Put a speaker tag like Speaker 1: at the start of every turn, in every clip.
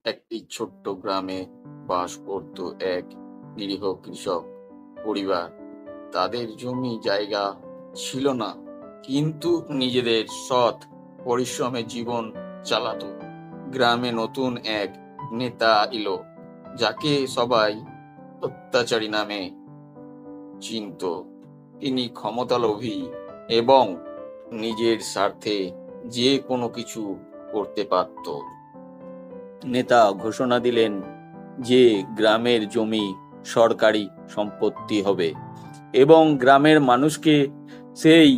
Speaker 1: একটি ছোট্ট গ্রামে বাস করত এক নিরীহ কৃষক পরিবার। তাদের জমি জায়গা ছিল না, কিন্তু নিজেদের সৎ পরিশ্রমে জীবন চালাতো। গ্রামে নতুন এক নেতা এলো, যাকে সবাই অত্যাচারী নামে চিনত। তিনি ক্ষমতালোভী এবং নিজের স্বার্থে যে কোনো কিছু করতে পারত। নেতা ঘোষণা দিলেন যে গ্রামের জমি সরকারি সম্পত্তি হবে এবং গ্রামের মানুষকে সেই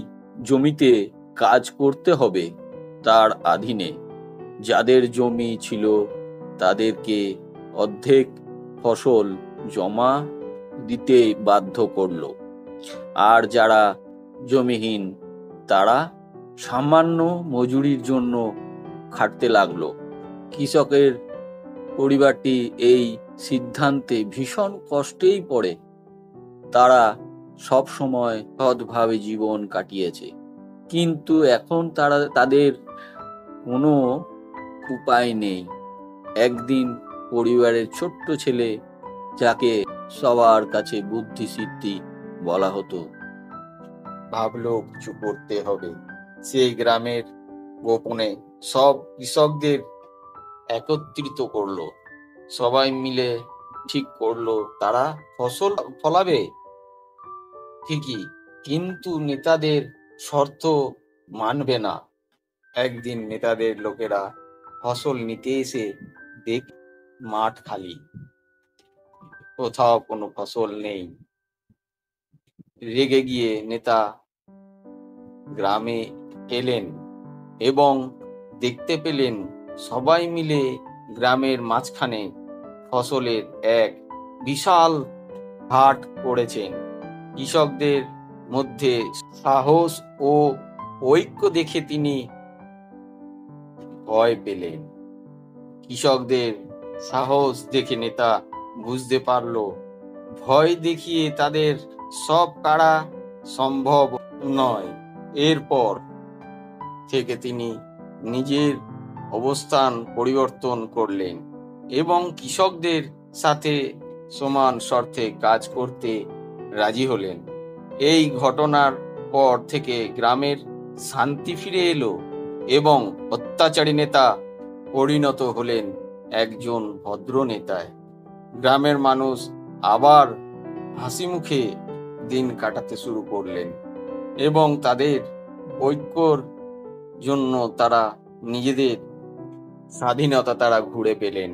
Speaker 1: জমিতে কাজ করতে হবে তার অধীনে। যাদের জমি ছিল তাদেরকে অর্ধেক ফসল জমা দিতে বাধ্য করলো, আর যারা জমিহীন তারা সামান্য মজুরির জন্য খাটতে লাগলো। কৃষকের পরিবারটি এই সিদ্ধান্তে ভীষণ কষ্টেই পড়ে। তারা সব সময় সৎভাবে জীবন কাটিয়েছে, কিন্তু এখন তাদের কোনো উপায় নেই। একদিন পরিবারের ছোট্ট ছেলে, যাকে সবার কাছে বুদ্ধি সিদ্ধি বলা হতো, ভাবলো কিছু করতে হবে। সেই গ্রামের গোপনে সব কৃষকদের একত্রিত করলো। সবাই মিলে ঠিক করলো তারা ফসল ফলাবে ঠিকই, কিন্তু নেতাদের শর্ত মানবে না। একদিন নেতাদের লোকেরা ফসল নিতে এসে দেখ মাঠ খালি, কোথাও কোনো ফসল নেই। রেগে গিয়ে নেতা গ্রামে এলেন এবং দেখতে পেলেন সবাই মিলে গ্রামের মাঝখানে ফসলের এক বিশাল হাট করেছেন। কৃষকদের মধ্যে সাহস ও ঐক্য দেখে তিনি ভয় পেলেন। কৃষকদের সাহস দেখে নেতা বুঝতে পারল ভয় দেখিয়ে তাদের সব কারা সম্ভব নয়। এরপর থেকে তিনি নিজের অবস্থান পরিবর্তন করলেন এবং কৃষকদের সাথে সমান শর্তে কাজ করতে রাজি হলেন। এই ঘটনার পর থেকে গ্রামের শান্তি ফিরে এলো এবং অত্যাচারী নেতা পরিণত হলেন একজন ভদ্র নেতায়। গ্রামের মানুষ আবার হাসি মুখে দিন কাটাতে শুরু করলেন এবং তাদের ঐক্যর জন্য তারা নিজেদের স্বাধীনতা ঘুরে পেলেন।